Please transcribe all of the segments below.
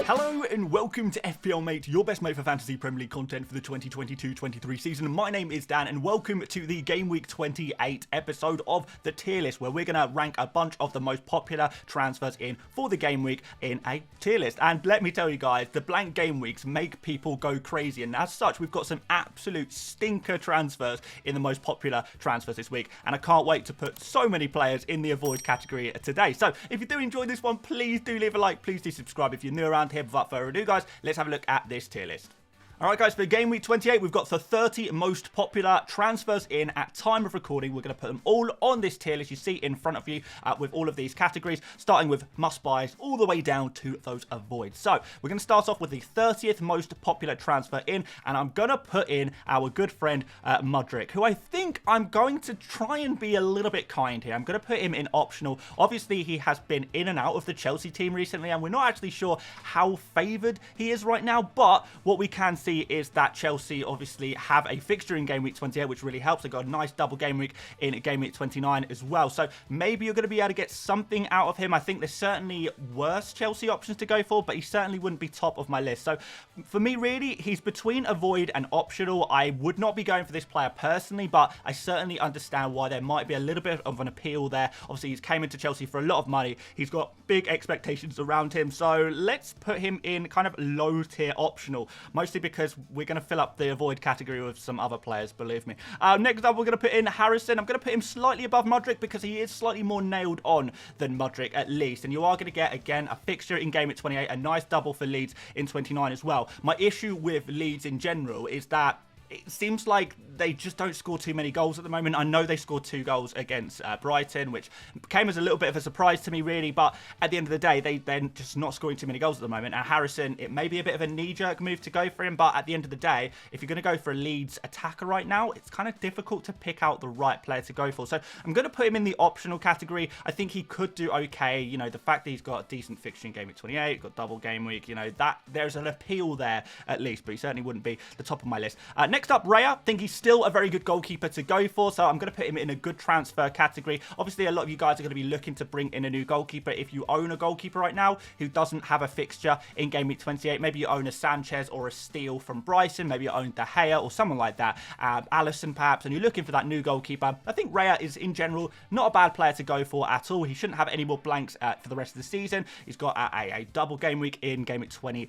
Hello and welcome to FPL Mate, your best mate for fantasy Premier League content for the 2022-23 season. My name is Dan and welcome to the Gameweek 28 episode of the tier list, where we're going to rank a bunch of the most popular transfers in for the game week in a tier list. And let me tell you guys, the blank game weeks make people go crazy, and as such we've got some absolute stinker transfers in the most popular transfers this week, and I can't wait to put so many players in the avoid category today. So if you do enjoy this one, please do leave a like, please do subscribe if you're new around here. Without further ado, guys, let's have a look at this tier list. Alright guys, for Game Week 28, we've got the 30 most popular transfers in at time of recording. We're going to put them all on this tier list you see in front of you with all of these categories, starting with must-buys all the way down to those avoids. So, we're going to start off with the 30th most popular transfer in, and I'm going to put in our good friend Mudryk, who I think I'm going to try and be a little bit kind here. I'm going to put him in optional. Obviously, he has been in and out of the Chelsea team recently, and we're not actually sure how favoured he is right now, but what we can see is that Chelsea obviously have a fixture in Game Week 28, which really helps. They got a nice double game week in Game Week 29 as well. So maybe you're going to be able to get something out of him. I think there's certainly worse Chelsea options to go for, but he certainly wouldn't be top of my list. So for me, really, he's between avoid and optional. I would not be going for this player personally, but I certainly understand why there might be a little bit of an appeal there. Obviously, he's came into Chelsea for a lot of money. He's got big expectations around him. So let's put him in kind of low tier optional, mostly because we're going to fill up the avoid category with some other players, believe me. Next up, we're going to put in Harrison. I'm going to put him slightly above Mudryk because he is slightly more nailed on than Mudryk at least. And you are going to get, again, a fixture in Game at 28, a nice double for Leeds in 29 as well. My issue with Leeds in general is that it seems like they just don't score too many goals at the moment. I know they scored 2 goals against Brighton, which came as a little bit of a surprise to me, really. But at the end of the day, they're just not scoring too many goals at the moment. And Harrison, it may be a bit of a knee-jerk move to go for him. But at the end of the day, if you're going to go for a Leeds attacker right now, it's kind of difficult to pick out the right player to go for. So I'm going to put him in the optional category. I think he could do okay. You know, the fact that he's got a decent fixture in Game Week 28, got double game week, you know, that there's an appeal there at least. But he certainly wouldn't be the top of my list. Next up, Raya. I think he's still a very good goalkeeper to go for, so I'm going to put him in a good transfer category. Obviously, a lot of you guys are going to be looking to bring in a new goalkeeper. If you own a goalkeeper right now who doesn't have a fixture in Game Week 28, maybe you own a Sanchez or a Steele from Bryson, maybe you own De Gea or someone like that, Alisson perhaps, and you're looking for that new goalkeeper. I think Raya is, in general, not a bad player to go for at all. He shouldn't have any more blanks for the rest of the season. He's got a double game week in Game Week 20,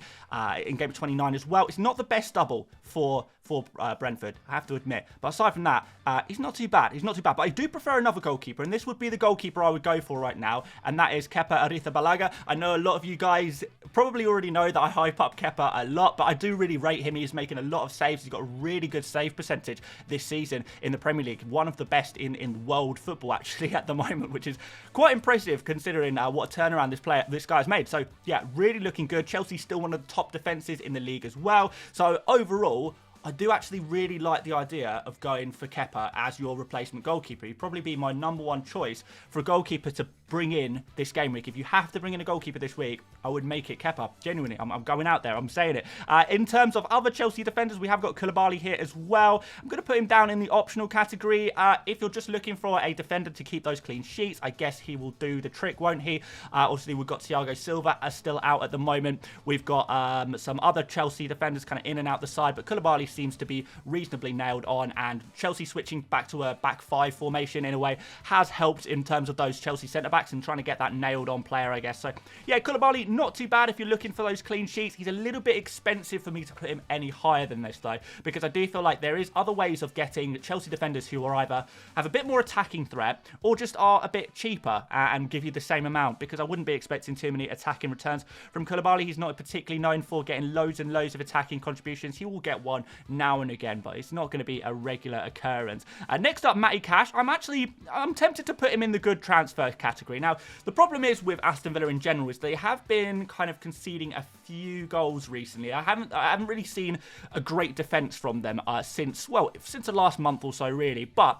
in Game Week 29 as well. It's not the best double for Brentford, I have to admit. But aside from that, he's not too bad. He's not too bad. But I do prefer another goalkeeper, and this would be the goalkeeper I would go for right now, and that is Kepa Arrizabalaga. I know a lot of you guys probably already know that I hype up Kepa a lot, but I do really rate him. He's making a lot of saves. He's got a really good save percentage this season in the Premier League. One of the best in world football, actually, at the moment, which is quite impressive considering what a turnaround this guy's made. So, yeah, really looking good. Chelsea's still one of the top defences in the league as well. So, overall, I do actually really like the idea of going for Kepa as your replacement goalkeeper. He'd probably be my #1 choice for a goalkeeper to bring in this game week. If you have to bring in a goalkeeper this week, I would make it Kepa. Genuinely, I'm going out there. I'm saying it. In terms of other Chelsea defenders, we have got Koulibaly here as well. I'm going to put him down in the optional category. If you're just looking for a defender to keep those clean sheets, I guess he will do the trick, won't he? Obviously, we've got Thiago Silva still out at the moment. We've got some other Chelsea defenders kind of in and out the side, but Koulibaly seems to be reasonably nailed on, and Chelsea switching back to a back 5 formation in a way has helped in terms of those Chelsea centre-backs and trying to get that nailed on player, I guess. So, yeah, Koulibaly, not too bad if you're looking for those clean sheets. He's a little bit expensive for me to put him any higher than this, though, because I do feel like there is other ways of getting Chelsea defenders who are either have a bit more attacking threat or just are a bit cheaper and give you the same amount, because I wouldn't be expecting too many attacking returns from Koulibaly. He's not particularly known for getting loads and loads of attacking contributions. He will get one now and again, but it's not going to be a regular occurrence. Next up, Matty Cash. I'm tempted to put him in the good transfer category. Now, the problem is with Aston Villa in general is they have been kind of conceding a few goals recently. I haven't really seen a great defence from them since the last month or so, really. But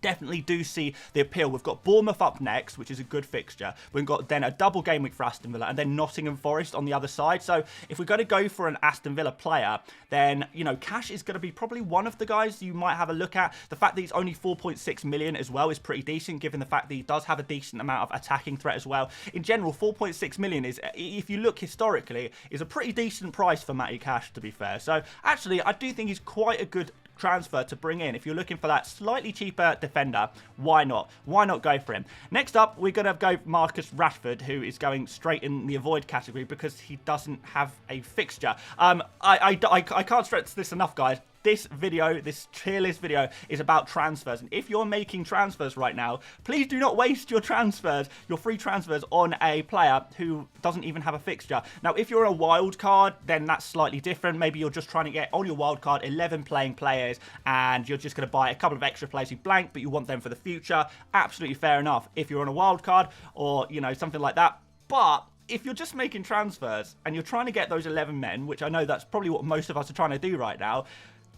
definitely do see the appeal. We've got Bournemouth up next, which is a good fixture. We've got then a double game week for Aston Villa and then Nottingham Forest on the other side. So if we're going to go for an Aston Villa player, then, you know, Cash is going to be probably one of the guys you might have a look at. The fact that he's only 4.6 million as well is pretty decent, given the fact that he does have a decent amount of attacking threat as well. In general, 4.6 million is, if you look historically, is a pretty decent price for Matty Cash, to be fair. So actually, I do think he's quite a good transfer to bring in. If you're looking for that slightly cheaper defender, why not? Why not go for him? Next up, we're going to go Marcus Rashford, who is going straight in the avoid category because he doesn't have a fixture. I can't stress this enough, guys. This video, this tier list video, is about transfers. And if you're making transfers right now, please do not waste your transfers, your free transfers, on a player who doesn't even have a fixture. Now, if you're a wild card, then that's slightly different. Maybe you're just trying to get on your wild card 11 playing players, and you're just going to buy a couple of extra players who blank, but you want them for the future. Absolutely fair enough if you're on a wild card or, you know, something like that. But if you're just making transfers and you're trying to get those 11 men, which I know that's probably what most of us are trying to do right now,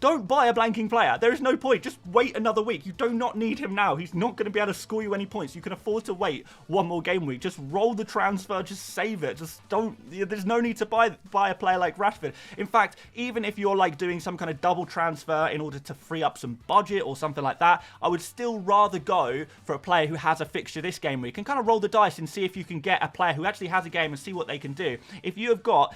don't buy a blanking player. There is no point. Just wait another week. You do not need him now. He's not going to be able to score you any points. You can afford to wait one more game week. Just roll the transfer. Just save it. Just don't. There's no need to buy a player like Rashford. In fact, even if you're like doing some kind of double transfer in order to free up some budget or something like that, I would still rather go for a player who has a fixture this game week and kind of roll the dice and see if you can get a player who actually has a game and see what they can do. If you have got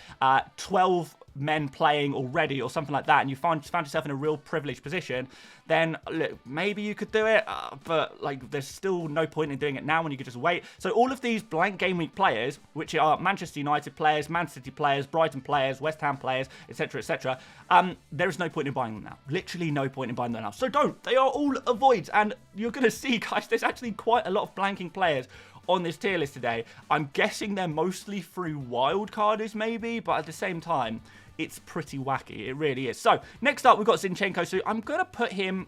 12 men playing already or something like that, and you found yourself in a real privileged position, then look, maybe you could do it, but like there's still no point in doing it now when you could just wait. So all of these blank game week players, which are Manchester United players, Man City players, Brighton players, West Ham players, etc., etc., there is no point in buying them now. Literally no point in buying them now. So don't. They are all avoids, and you're going to see, guys, there's actually quite a lot of blanking players on this tier list today. I'm guessing they're mostly through wildcarders maybe, but at the same time, it's pretty wacky. It really is. So, next up, we've got Zinchenko. So, I'm going to put him...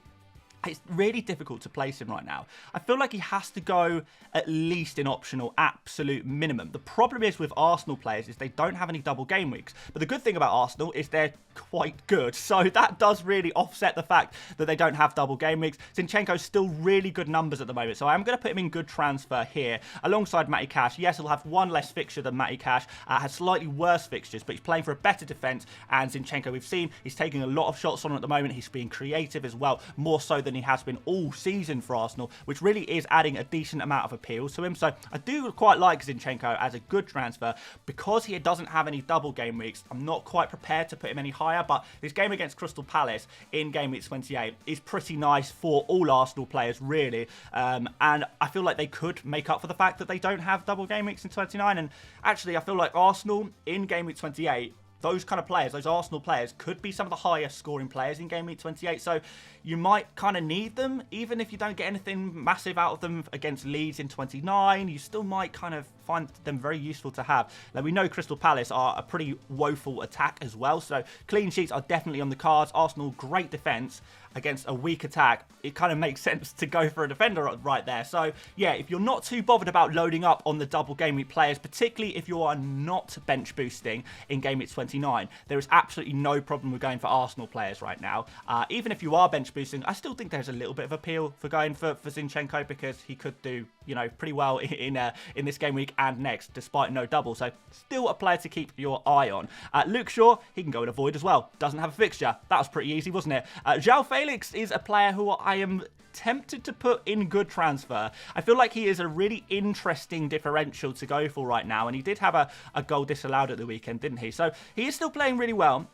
It's really difficult to place him right now. I feel like he has to go at least in optional, absolute minimum. The problem is with Arsenal players is they don't have any double game weeks. But the good thing about Arsenal is they're quite good. So that does really offset the fact that they don't have double game weeks. Zinchenko's still really good numbers at the moment. So I'm going to put him in good transfer here alongside Matty Cash. Yes, he'll have one less fixture than Matty Cash. Has slightly worse fixtures, but he's playing for a better defence. And Zinchenko, we've seen, he's taking a lot of shots on at the moment. He's being creative as well, more so than he has been all season for Arsenal, which really is adding a decent amount of appeal to him. So I do quite like Zinchenko as a good transfer. Because he doesn't have any double game weeks, I'm not quite prepared to put him any higher, but this game against Crystal Palace in game week 28 is pretty nice for all Arsenal players, really. And I feel like they could make up for the fact that they don't have double game weeks in 29. And actually, I feel like Arsenal in game week 28, those kind of players, those Arsenal players, could be some of the highest scoring players in game week 28. So you might kind of need them, even if you don't get anything massive out of them against Leeds in 29. You still might kind of find them very useful to have. Now, we know Crystal Palace are a pretty woeful attack as well, so clean sheets are definitely on the cards. Arsenal, great defence against a weak attack. It kind of makes sense to go for a defender right there. So, yeah, if you're not too bothered about loading up on the double game week players, particularly if you are not bench boosting in game week 29, there is absolutely no problem with going for Arsenal players right now. Even if you are bench boosting, I still think there's a little bit of appeal for going for Zinchenko, because he could do, you know, pretty well in this game week and next, despite no double. So still a player to keep your eye on. Luke Shaw, he can go in a void as well. Doesn't have a fixture. That was pretty easy, wasn't it? João Felix is a player who I am tempted to put in good transfer. I feel like he is a really interesting differential to go for right now, and he did have a goal disallowed at the weekend, didn't he? So he is still playing really well.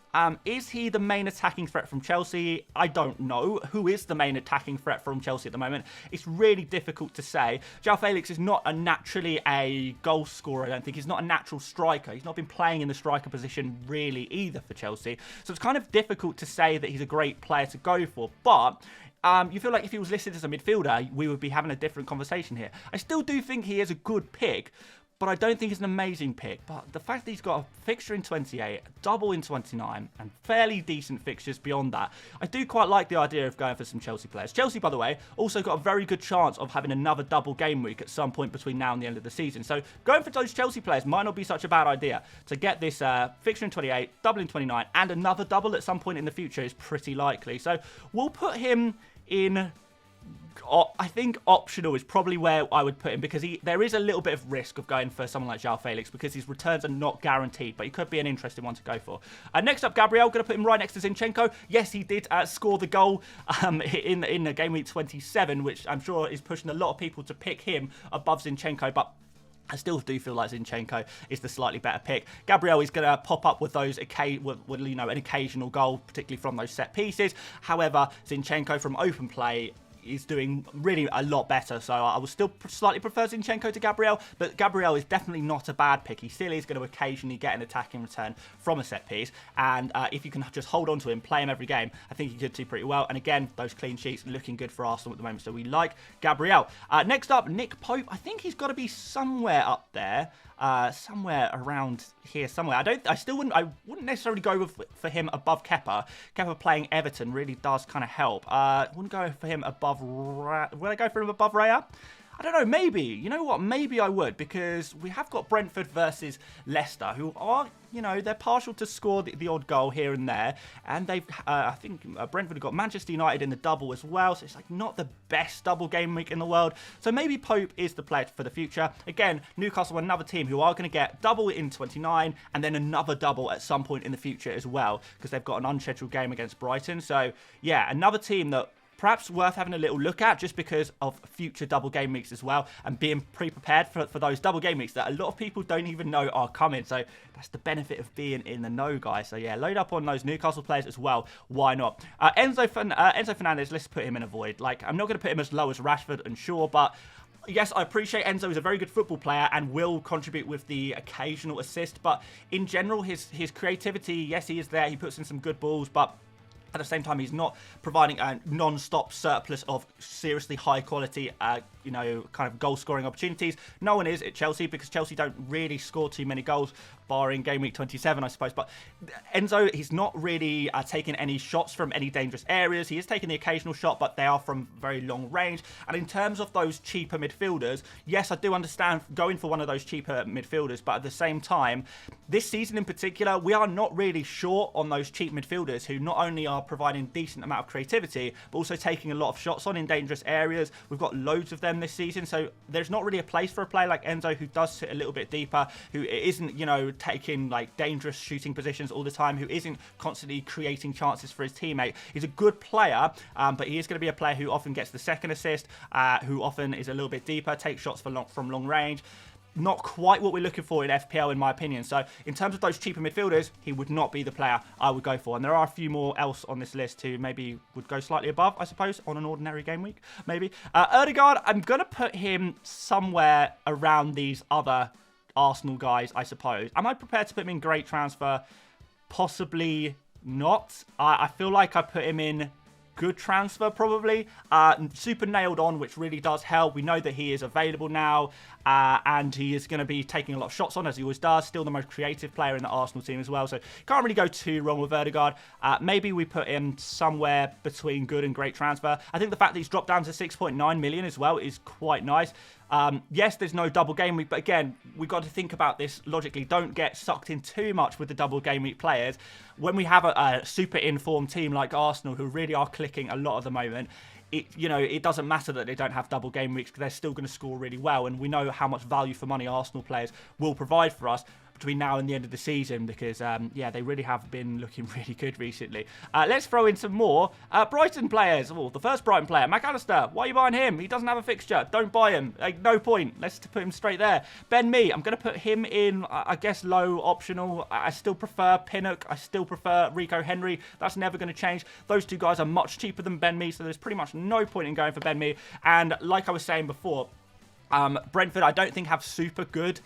Is he the main attacking threat from Chelsea? I don't know. Who is the main attacking threat from Chelsea at the moment? It's really difficult to say. João Felix is not naturally a goal scorer, I don't think. He's not a natural striker. He's not been playing in the striker position really either for Chelsea. So it's kind of difficult to say that he's a great player to go for. But you feel like if he was listed as a midfielder, we would be having a different conversation here. I still do think he is a good pick, but I don't think he's an amazing pick. But the fact that he's got a fixture in 28, a double in 29, and fairly decent fixtures beyond that, I do quite like the idea of going for some Chelsea players. Chelsea, by the way, also got a very good chance of having another double game week at some point between now and the end of the season. So going for those Chelsea players might not be such a bad idea. To get this fixture in 28, double in 29, and another double at some point in the future is pretty likely. So we'll put him in I think optional is probably where I would put him, because there is a little bit of risk of going for someone like João Felix, because his returns are not guaranteed, but he could be an interesting one to go for. Next up, Gabriel, going to put him right next to Zinchenko. Yes, he did score the goal in the Game Week 27, which I'm sure is pushing a lot of people to pick him above Zinchenko, but I still do feel like Zinchenko is the slightly better pick. Gabriel is going to pop up with those, an occasional goal, particularly from those set pieces. However, Zinchenko from open play is doing really a lot better, so I will still slightly prefer Zinchenko to Gabriel, but Gabriel is definitely not a bad pick. He still is going to occasionally get an attack in return from a set piece, and if you can just hold on to him, play him every game, I think he could do pretty well. And again, those clean sheets looking good for Arsenal at the moment, so we like Gabriel. Next up, Nick Pope. I think he's got to be somewhere up there. Somewhere around here somewhere. I wouldn't necessarily go for him above Kepa. Kepa playing Everton really does kind of help. Wouldn't go for him above would I go for him above Raya? I don't know, maybe. You know what? Maybe I would, because we have got Brentford versus Leicester, who are, they're partial to score the odd goal here and there. And they've, I think Brentford have got Manchester United in the double as well. So it's like not the best double game week in the world. So maybe Pope is the player for the future. Again, Newcastle, another team who are going to get double in 29 and then another double at some point in the future as well, because they've got an unscheduled game against Brighton. So yeah, another team that perhaps worth having a little look at, just because of future double game weeks as well, and being pre-prepared for those double game weeks that a lot of people don't even know are coming. So that's the benefit of being in the know, guys. So yeah, load up on those Newcastle players as well. Why not? Enzo Fernandez, let's put him in a void. Like, I'm not going to put him as low as Rashford and Shaw, but yes, I appreciate Enzo is a very good football player and will contribute with the occasional assist, but in general, his creativity, yes, he is there. He puts in some good balls, but at the same time, he's not providing a non-stop surplus of seriously high quality, kind of goal-scoring opportunities. No one is at Chelsea, because Chelsea don't really score too many goals, barring Game Week 27, I suppose. But Enzo, he's not really taking any shots from any dangerous areas. He is taking the occasional shot, but they are from very long range. And in terms of those cheaper midfielders, yes, I do understand going for one of those cheaper midfielders, but at the same time, this season in particular, we are not really short on those cheap midfielders who not only are providing decent amount of creativity, but also taking a lot of shots on in dangerous areas. We've got loads of them this season, so there's not really a place for a player like Enzo who does sit a little bit deeper, who isn't, taking like dangerous shooting positions all the time, who isn't constantly creating chances for his teammate. He's a good player, but he is going to be a player who often gets the second assist, who often is a little bit deeper, takes shots from long range. Not quite what we're looking for in FPL, in my opinion. So in terms of those cheaper midfielders, he would not be the player I would go for. And there are a few more else on this list who maybe would go slightly above, I suppose, on an ordinary game week, maybe. Odegaard, I'm going to put him somewhere around these other Arsenal guys, I suppose. Am I prepared to put him in great transfer? Possibly not. I feel like I put him in good transfer, probably. Super nailed on, which really does help. We know that he is available now, and he is going to be taking a lot of shots on, as he always does. Still the most creative player in the Arsenal team as well, so can't really go too wrong with Odegaard. Maybe we put him somewhere between good and great transfer. I think the fact that he's dropped down to 6.9 million as well is quite nice. Yes, there's no double game week, but again, we've got to think about this logically. Don't get sucked in too much with the double game week players. When we have a super informed team like Arsenal, who really are clicking a lot at the moment, it doesn't matter that they don't have double game weeks, because they're still going to score really well. And we know how much value for money Arsenal players will provide for us between now and the end of the season, because they really have been looking really good recently. Let's throw in some more Brighton players. Well, the first Brighton player, McAllister. Why are you buying him? He doesn't have a fixture. Don't buy him. Like, no point. Let's put him straight there. Ben Mee, I'm going to put him in, I guess, low optional. I still prefer Pinnock. I still prefer Rico Henry. That's never going to change. Those two guys are much cheaper than Ben Mee, so there's pretty much no point in going for Ben Mee. And like I was saying before, Brentford, I don't think have super good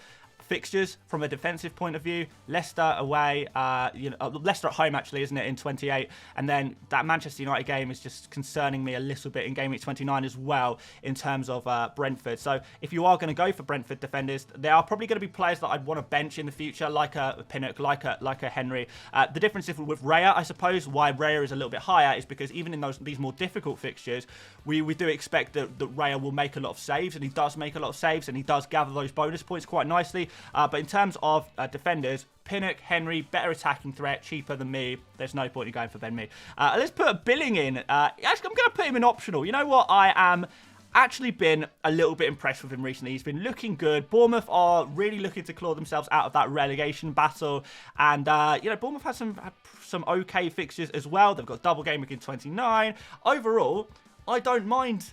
fixtures from a defensive point of view. Leicester away, Leicester at home actually, isn't it, in 28, and then that Manchester United game is just concerning me a little bit in Game Week 29 as well in terms of Brentford. So if you are going to go for Brentford defenders, there are probably going to be players that I'd want to bench in the future, like a Pinnock, like a Henry. The difference with Raya, I suppose, why Raya is a little bit higher, is because even in these more difficult fixtures, we do expect that Raya will make a lot of saves, and he does make a lot of saves, and he does gather those bonus points quite nicely. But in terms of defenders, Pinnock, Henry, better attacking threat, cheaper than me. There's no point in going for Ben Mee. Let's put a Billing in. Actually, I'm going to put him in optional. You know what? I am actually been a little bit impressed with him recently. He's been looking good. Bournemouth are really looking to claw themselves out of that relegation battle. And, you know, Bournemouth has some okay fixtures as well. They've got double game week in 29. Overall, I don't mind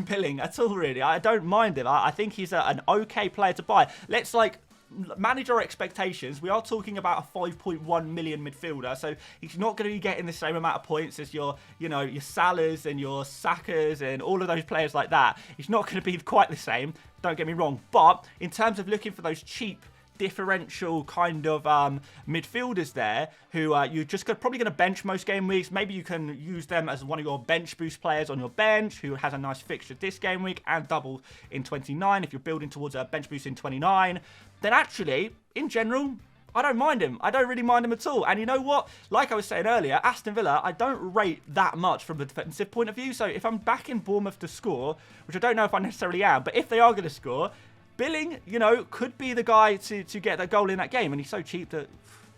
Billing at all, really. I don't mind him. I think he's an okay player to buy. Let's, like, manage our expectations. We are talking about a 5.1 million midfielder, so he's not going to be getting the same amount of points as your Salahs and your Sakas and all of those players like that. He's not going to be quite the same, don't get me wrong. But in terms of looking for those cheap differential kind of midfielders there who you're just probably going to bench most game weeks. Maybe you can use them as one of your bench boost players on your bench who has a nice fixture this game week and double in 29 if you're building towards a bench boost in 29. Then actually, in general, I don't mind him. I don't really mind him at all. And you know what? Like I was saying earlier, Aston Villa, I don't rate that much from a defensive point of view. So if I'm backing Bournemouth to score, which I don't know if I necessarily am, but if they are going to score, Billing, you know, could be the guy to get that goal in that game. And he's so cheap that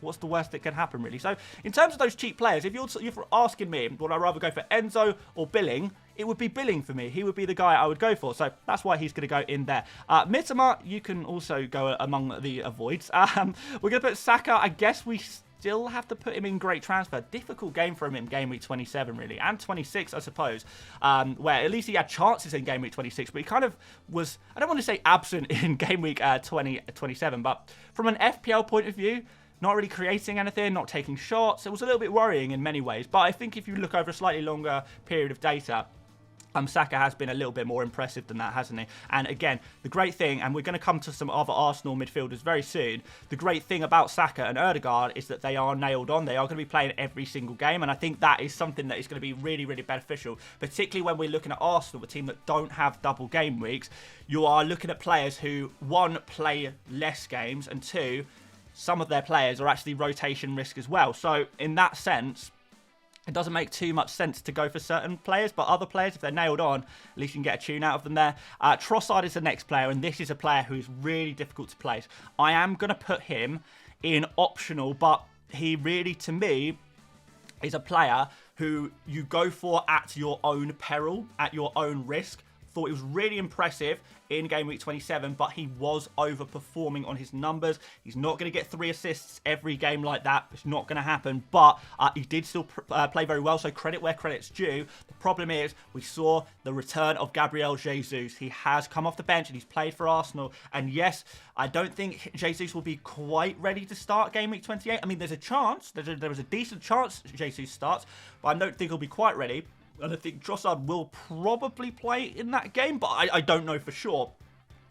what's the worst that can happen, really? So in terms of those cheap players, if you're asking me, would I rather go for Enzo or Billing? It would be Billing for me. He would be the guy I would go for. So that's why he's going to go in there. Mitoma, you can also go among the avoids. We're going to put Saka. I guess we still have to put him in great transfer. Difficult game for him in game week 27, really. And 26, I suppose. Where at least he had chances in game week 26. But he kind of was, I don't want to say absent in game week 27. But from an FPL point of view, not really creating anything, not taking shots. It was a little bit worrying in many ways. But I think if you look over a slightly longer period of data, Saka has been a little bit more impressive than that, hasn't he? And again, the great thing, and we're going to come to some other Arsenal midfielders very soon, the great thing about Saka and Ødegaard is that they are nailed on. They are going to be playing every single game, and I think that is something that is going to be really, really beneficial, particularly when we're looking at Arsenal, a team that don't have double game weeks. You are looking at players who, one, play less games, and two, some of their players are actually rotation risk as well. So in that sense, it doesn't make too much sense to go for certain players, but other players, if they're nailed on, at least you can get a tune out of them there. Trossard is the next player, and this is a player who's really difficult to place. I am going to put him in optional, but he really, to me, is a player who you go for at your own peril, at your own risk. Thought he was really impressive in game week 27, but he was overperforming on his numbers. He's not going to get 3 assists every game like that. It's not going to happen, but he did still play very well, so credit where credit's due. The problem is we saw the return of Gabriel Jesus. He has come off the bench and he's played for Arsenal, and yes, I don't think Jesus will be quite ready to start game week 28. I mean, there's a chance, there was a decent chance Jesus starts, but I don't think he'll be quite ready. And I think Trossard will probably play in that game, but I don't know for sure.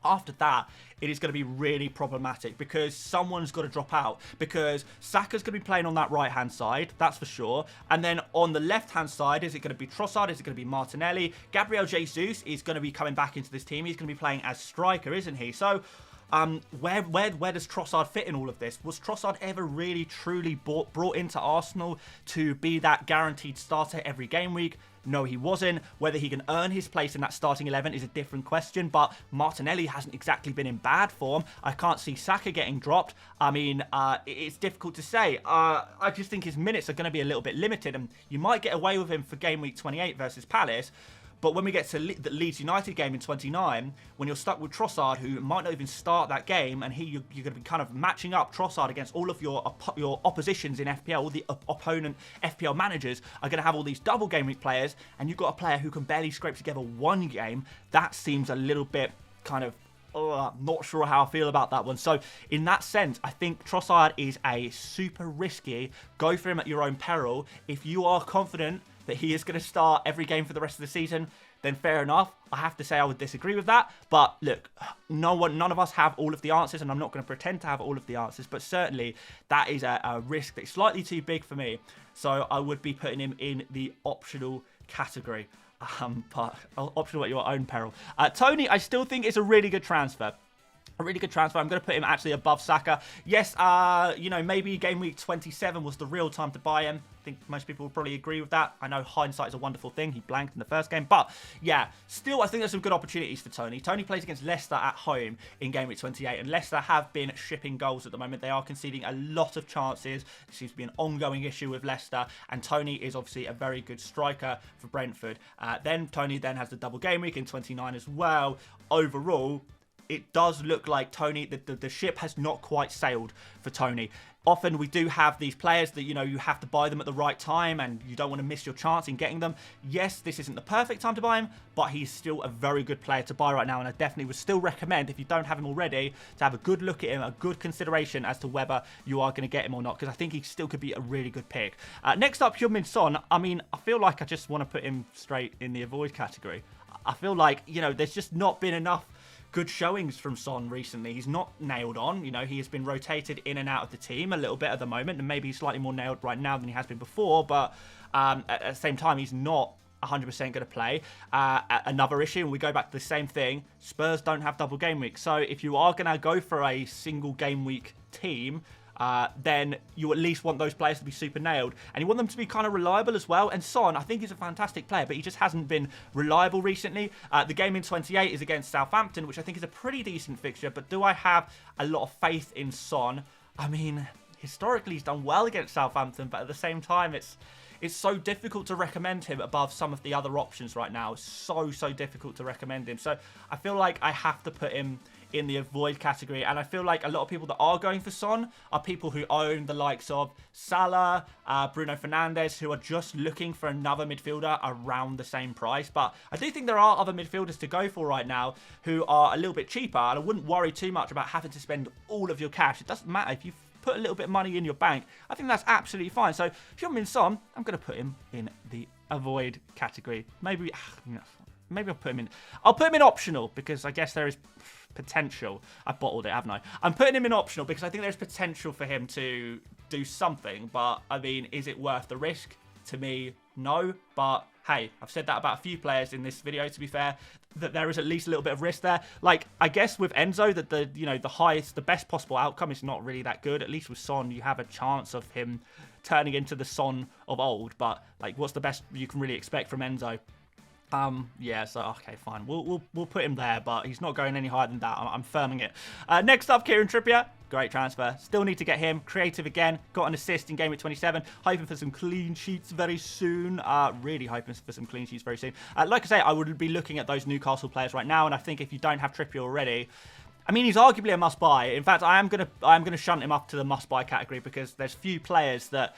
After that, it is going to be really problematic because someone's got to drop out. Because Saka's going to be playing on that right-hand side, that's for sure. And then on the left-hand side, is it going to be Trossard? Is it going to be Martinelli? Gabriel Jesus is going to be coming back into this team. He's going to be playing as striker, isn't he? So where does Trossard fit in all of this? Was Trossard ever really, truly brought into Arsenal to be that guaranteed starter every game week? No, he wasn't. Whether he can earn his place in that starting 11 is a different question, but Martinelli hasn't exactly been in bad form. I can't see Saka getting dropped. I mean, it's difficult to say. I just think his minutes are going to be a little bit limited, and you might get away with him for game week 28 versus Palace. But when we get to the Leeds United game in 29, when you're stuck with Trossard, who might not even start that game, and you're going to be kind of matching up Trossard against all of your oppositions in FPL, all the opponent FPL managers are going to have all these double game week players, and you've got a player who can barely scrape together one game. That seems a little bit kind of, not sure how I feel about that one. So in that sense, I think Trossard is a super risky. Go for him at your own peril. If you are confident that he is going to start every game for the rest of the season, then fair enough. I have to say I would disagree with that. But look, none of us have all of the answers, and I'm not going to pretend to have all of the answers. But certainly, that is a risk that's slightly too big for me. So I would be putting him in the optional category. But optional at your own peril. Tony, I still think it's a really good transfer. A really good transfer. I'm going to put him actually above Saka. Yes, you know, maybe game week 27 was the real time to buy him. I think most people will probably agree with that. I know hindsight is a wonderful thing. He blanked in the first game. But, yeah, still, I think there's some good opportunities for Tony. Tony plays against Leicester at home in game week 28. And Leicester have been shipping goals at the moment. They are conceding a lot of chances. It seems to be an ongoing issue with Leicester. And Tony is obviously a very good striker for Brentford. Then Tony then has the double game week in 29 as well. Overall, it does look like Tony, the ship has not quite sailed for Tony. Often we do have these players that, you know, you have to buy them at the right time and you don't want to miss your chance in getting them. Yes, this isn't the perfect time to buy him, but he's still a very good player to buy right now. And I definitely would still recommend, if you don't have him already, to have a good look at him, a good consideration as to whether you are going to get him or not, because I think he still could be a really good pick. Next up, Heung-min Son. I mean, I feel like I just want to put him straight in the avoid category. I feel like, you know, there's just not been enough good showings from Son recently. He's not nailed on. You know, he has been rotated in and out of the team a little bit at the moment, and maybe he's slightly more nailed right now than he has been before, but at the same time, he's not 100% going to play. Another issue, and we go back to the same thing, Spurs don't have double game week. So if you are going to go for a single game week team, then you at least want those players to be super nailed. And you want them to be kind of reliable as well. And Son, I think, is a fantastic player, but he just hasn't been reliable recently. The game in 28 is against Southampton, which I think is a pretty decent fixture. But do I have a lot of faith in Son? I mean, historically, he's done well against Southampton, but at the same time, it's so difficult to recommend him above some of the other options right now. It's so difficult to recommend him. So I feel like I have to put him in the avoid category, and I feel like a lot of people that are going for Son are people who own the likes of Salah, Bruno Fernandes, who are just looking for another midfielder around the same price. But I do think there are other midfielders to go for right now who are a little bit cheaper, and I wouldn't worry too much about having to spend all of your cash. It doesn't matter if you put a little bit of money in your bank. I think that's absolutely fine. So Heung-min Son, I'm going to put him in the avoid category. Maybe I'll put him in. I'll put him in optional, because I guess there is potential. I've bottled it, haven't I? I'm putting him in optional because I think there's potential for him to do something. But, I mean, is it worth the risk? To me, no. But, hey, I've said that about a few players in this video, to be fair, that there is at least a little bit of risk there. Like, I guess with Enzo, that the best possible outcome is not really that good. At least with Son, you have a chance of him turning into the Son of old. But, like, what's the best you can really expect from Enzo? Yeah, so, okay, fine. We'll put him there, but he's not going any higher than that. I'm firming it. Next up, Kieran Trippier. Great transfer. Still need to get him. Creative again. Got an assist in game week 27. Hoping for some clean sheets very soon. Really hoping for some clean sheets very soon. Like I say, I would be looking at those Newcastle players right now, and I think if you don't have Trippier already, I mean, he's arguably a must-buy. In fact, I'm gonna shunt him up to the must-buy category, because there's few players that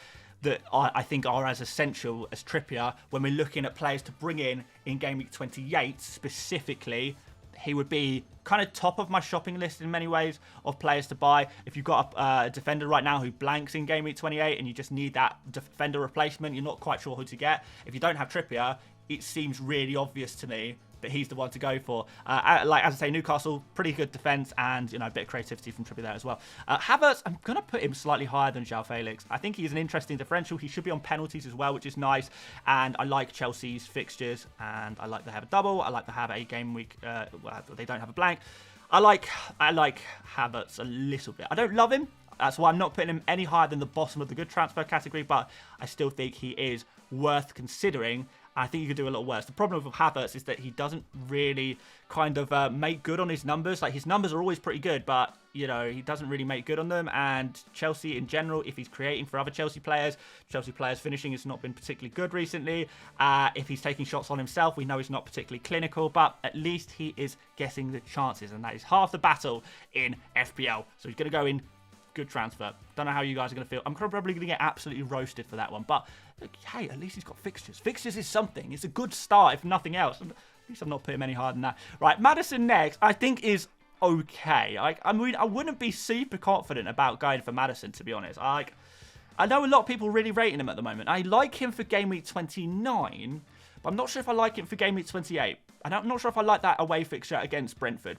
I think are as essential as Trippier when we're looking at players to bring in game week 28 specifically. He would be kind of top of my shopping list in many ways of players to buy. If you've got a defender right now who blanks in game week 28 and you just need that defender replacement, you're not quite sure who to get. If you don't have Trippier, it seems really obvious to me that he's the one to go for. Like, as I say, Newcastle, pretty good defence, and, you know, a bit of creativity from Trippier there as well. Havertz, I'm going to put him slightly higher than João Felix. I think he's an interesting differential. He should be on penalties as well, which is nice, and I like Chelsea's fixtures, and I like to have a double. I like to have a game week, well, they don't have a blank. I like Havertz a little bit. I don't love him. That's why I'm not putting him any higher than the bottom of the good transfer category, but I still think he is worth considering. I think you could do a lot worse. The problem with Havertz is that he doesn't really kind of make good on his numbers. Like, his numbers are always pretty good, but, you know, he doesn't really make good on them. And Chelsea in general, if he's creating for other Chelsea players finishing has not been particularly good recently. If he's taking shots on himself, we know he's not particularly clinical, but at least he is getting the chances, and that is half the battle in FPL. So he's going to go in good transfer. Don't know how you guys are going to feel. I'm probably going to get absolutely roasted for that one, but look, hey, at least he's got fixtures. Fixtures is something. It's a good start, if nothing else. At least I'm not putting him any higher than that. Right, Maddison next, I think is okay. I mean, I wouldn't be super confident about going for Maddison, to be honest. I know a lot of people really rating him at the moment. I like him for game week 29, but I'm not sure if I like him for game week 28. And I'm not sure if I like that away fixture against Brentford,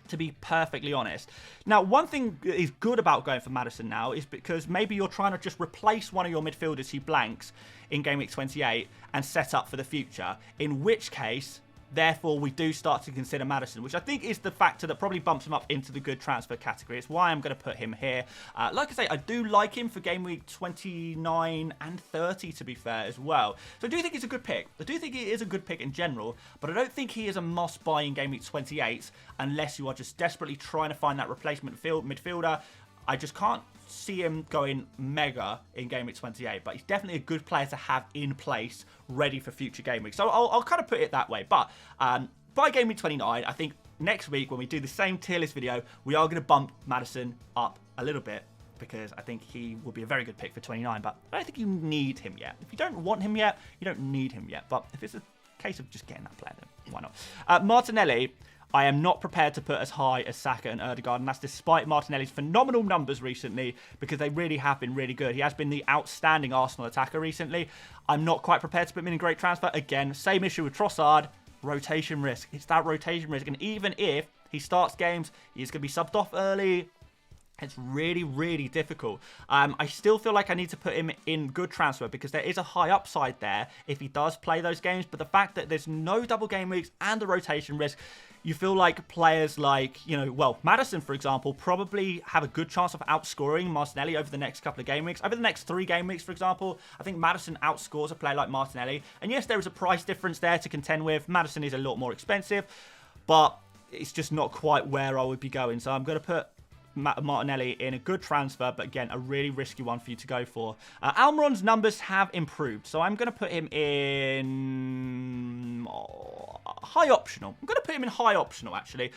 to be perfectly honest. Now, one thing that is good about going for Maddison now is because maybe you're trying to just replace one of your midfielders who blanks in game week 28 and set up for the future, in which case Therefore, we do start to consider Maddison, which I think is the factor that probably bumps him up into the good transfer category. It's why I'm going to put him here. Like I say, I do like him for game week 29 and 30, to be fair, as well. So I do think he's a good pick. I do think he is a good pick in general, but I don't think he is a must-buy in game week 28 unless you are just desperately trying to find that replacement midfielder. I just can't see him going mega in game week 28, but he's definitely a good player to have in place, ready for future game weeks. So I'll kind of put it that way. But by game week 29, I think next week when we do the same tier list video, we are going to bump Maddison up a little bit because I think he will be a very good pick for 29, but I don't think you need him yet. If you don't want him yet, you don't need him yet. But if it's a case of just getting that player, then why not? Martinelli, I am not prepared to put as high as Saka and Ødegaard, and that's despite Martinelli's phenomenal numbers recently, because they really have been really good. He has been the outstanding Arsenal attacker recently. I'm not quite prepared to put him in a great transfer. Again, same issue with Trossard, rotation risk. It's that rotation risk, and even if he starts games, he's going to be subbed off early. It's really, really difficult. I still feel like I need to put him in good transfer because there is a high upside there if he does play those games. But the fact that there's no double game weeks and the rotation risk, you feel like players like, Maddison, for example, probably have a good chance of outscoring Martinelli over the next couple of game weeks. Over the next 3 game weeks, for example, I think Maddison outscores a player like Martinelli. And yes, there is a price difference there to contend with. Maddison is a lot more expensive, but it's just not quite where I would be going. So I'm going to put Martinelli in a good transfer, but again, a really risky one for you to go for. Almiron's numbers have improved, so I'm going to put him in high optional. I'm going to put him in high optional, actually.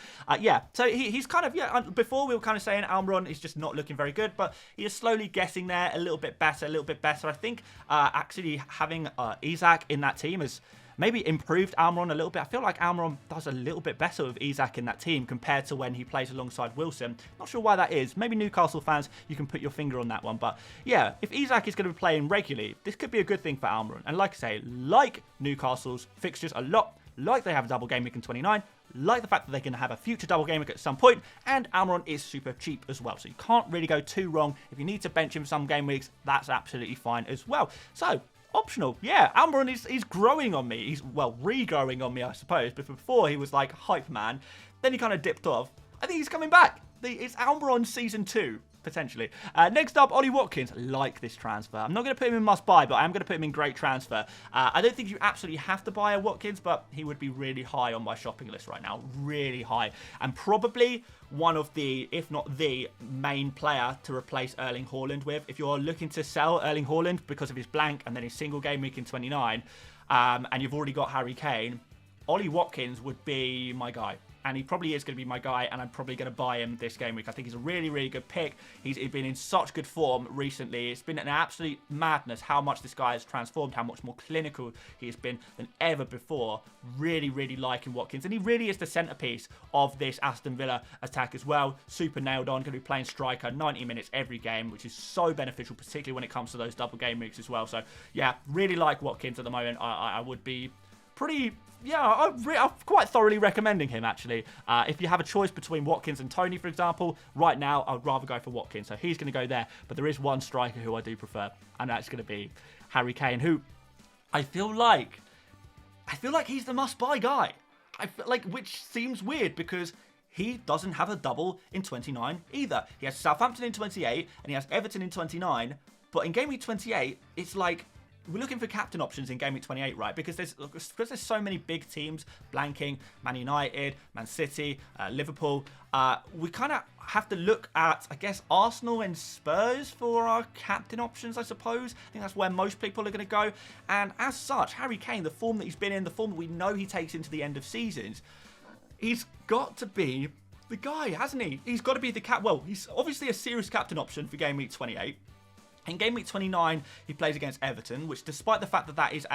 So he's kind of, before we were kind of saying Almiron is just not looking very good, but he is slowly getting there a little bit better, I think actually having Isak in that team is maybe improved Almiron a little bit. I feel like Almiron does a little bit better with Isak in that team compared to when he plays alongside Wilson. Not sure why that is. Maybe Newcastle fans, you can put your finger on that one. But yeah, if Isak is going to be playing regularly, this could be a good thing for Almiron. And like I say, like Newcastle's fixtures a lot, like they have a double game week in 29, like the fact that they're going to have a future double game week at some point, and Almiron is super cheap as well. So you can't really go too wrong. If you need to bench him for some game weeks, that's absolutely fine as well. So optional. Yeah, Almiron is growing on me. He's, regrowing on me, I suppose. But before, he was like hype man. Then he kind of dipped off. I think he's coming back. It's Almiron season 2, potentially. Next up, Ollie Watkins. Like this transfer. I'm not going to put him in must buy, but I am going to put him in great transfer. I don't think you absolutely have to buy a Watkins, but he would be really high on my shopping list right now. Really high. And probably one of the, if not the main player to replace Erling Haaland with. If you're looking to sell Erling Haaland because of his blank and then his single game week in 29, and you've already got Harry Kane, Ollie Watkins would be my guy. And he probably is going to be my guy, and I'm probably going to buy him this game week. I think he's a really, really good pick. He's been in such good form recently. It's been an absolute madness how much this guy has transformed, how much more clinical he has been than ever before. Really, really liking Watkins. And he really is the centrepiece of this Aston Villa attack as well. Super nailed on. Going to be playing striker 90 minutes every game, which is so beneficial, particularly when it comes to those double game weeks as well. So, yeah, really like Watkins at the moment. I would be pretty... Yeah, I'm quite thoroughly recommending him, actually. If you have a choice between Watkins and Tony, for example, right now, I would rather go for Watkins. So he's going to go there. But there is one striker who I do prefer, and that's going to be Harry Kane, who I feel like he's the must-buy guy. I feel like, which seems weird because he doesn't have a double in 29 either. He has Southampton in 28, and he has Everton in 29. But in game week 28, it's like, we're looking for captain options in game week 28, right? Because there's so many big teams blanking, Man United, Man City, Liverpool. We kind of have to look at, I guess, Arsenal and Spurs for our captain options, I suppose. I think that's where most people are going to go. And as such, Harry Kane, the form that he's been in, the form that we know he takes into the end of seasons, he's got to be the guy, hasn't he? He's got to be the he's obviously a serious captain option for game week 28. In game week 29, he plays against Everton, which despite the fact that that is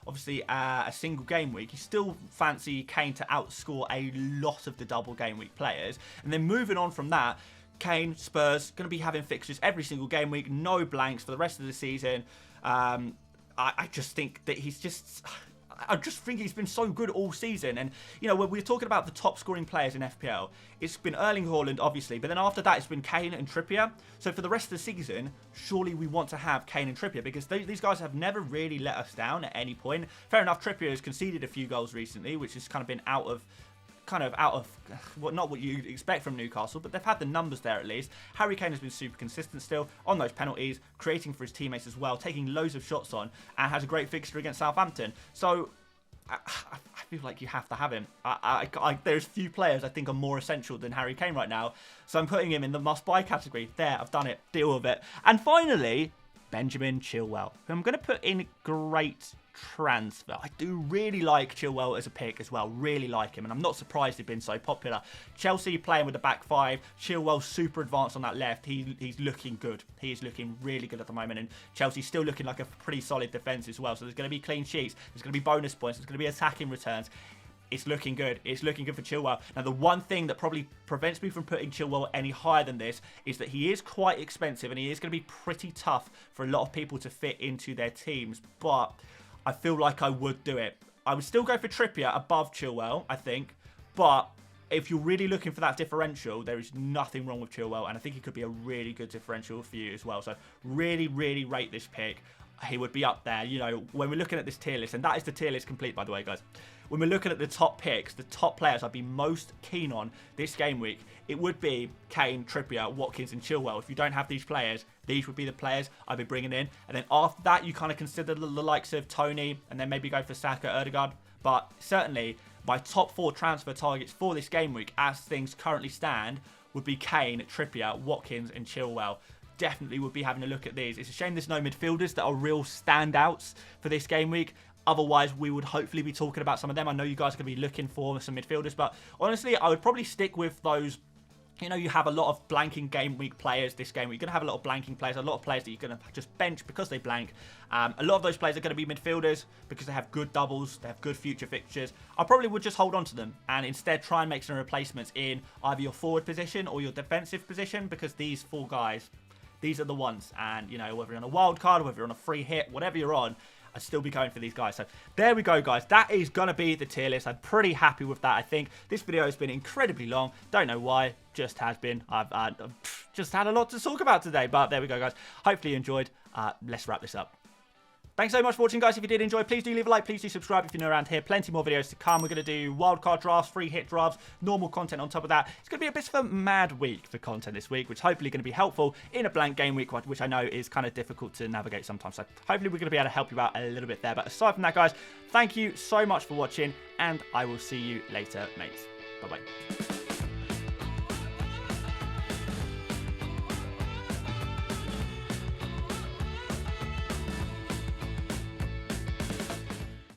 obviously a single game week, you still fancy Kane to outscore a lot of the double game week players. And then moving on from that, Kane, Spurs, going to be having fixtures every single game week, no blanks for the rest of the season. I just think that he's just... I just think he's been so good all season. And, you know, when we're talking about the top scoring players in FPL, it's been Erling Haaland, obviously. But then after that, it's been Kane and Trippier. So for the rest of the season, surely we want to have Kane and Trippier because these guys have never really let us down at any point. Fair enough, Trippier has conceded a few goals recently, which has kind of been out of well, not what you expect from Newcastle, but they've had the numbers there at least. Harry Kane has been super consistent still on those penalties, creating for his teammates as well, taking loads of shots on, and has a great fixture against Southampton. So I feel like you have to have him. There's few players I think are more essential than Harry Kane right now, so I'm putting him in the must-buy category. There, I've done it. Deal with it. And finally, Benjamin Chilwell, who I'm going to put in great transfer. I do really like Chilwell as a pick as well. Really like him, and I'm not surprised he's been so popular. Chelsea playing with the back five. Chilwell super advanced on that left. He's looking good. He is looking really good at the moment, and Chelsea's still looking like a pretty solid defence as well. So there's going to be clean sheets. There's going to be bonus points. There's going to be attacking returns. It's looking good. It's looking good for Chilwell. Now, the one thing that probably prevents me from putting Chilwell any higher than this is that he is quite expensive, and he is going to be pretty tough for a lot of people to fit into their teams. But I feel like I would do it. I would still go for Trippier above Chilwell, I think. But if you're really looking for that differential, there is nothing wrong with Chilwell. And I think he could be a really good differential for you as well. So really, really rate this pick. He would be up there, you know, when we're looking at this tier list. And that is the tier list complete, by the way, guys. When we're looking at the top picks, the top players I'd be most keen on this game week, it would be Kane, Trippier, Watkins, and Chilwell. If you don't have these players, these would be the players I'd be bringing in. And then after that, you kind of consider the likes of Tony, and then maybe go for Saka, Ødegaard. But certainly, my top 4 transfer targets for this game week, as things currently stand, would be Kane, Trippier, Watkins, and Chilwell. Definitely would be having a look at these. It's a shame there's no midfielders that are real standouts for this game week. Otherwise, we would hopefully be talking about some of them. I know you guys are going to be looking for some midfielders, but honestly, I would probably stick with those. You know, you have a lot of blanking game week players this game week. You're going to have a lot of blanking players, a lot of players that you're going to just bench because they blank. A lot of those players are going to be midfielders because they have good doubles, they have good future fixtures. I probably would just hold on to them and instead try and make some replacements in either your forward position or your defensive position, because these 4 guys, these are the ones. And, you know, whether you're on a wild card or whether you're on a free hit, whatever you're on, I'd still be going for these guys. So there we go, guys. That is going to be the tier list. I'm pretty happy with that, I think. This video has been incredibly long. Don't know why. Just has been. I've just had a lot to talk about today. But there we go, guys. Hopefully you enjoyed. Let's wrap this up. Thanks so much for watching, guys. If you did enjoy, please do leave a like. Please do subscribe if you're new around here. Plenty more videos to come. We're going to do wildcard drafts, free hit drafts, normal content on top of that. It's going to be a bit of a mad week for content this week, which hopefully going to be helpful in a blank game week, which I know is kind of difficult to navigate sometimes. So hopefully we're going to be able to help you out a little bit there. But aside from that, guys, thank you so much for watching, and I will see you later, mates. Bye-bye.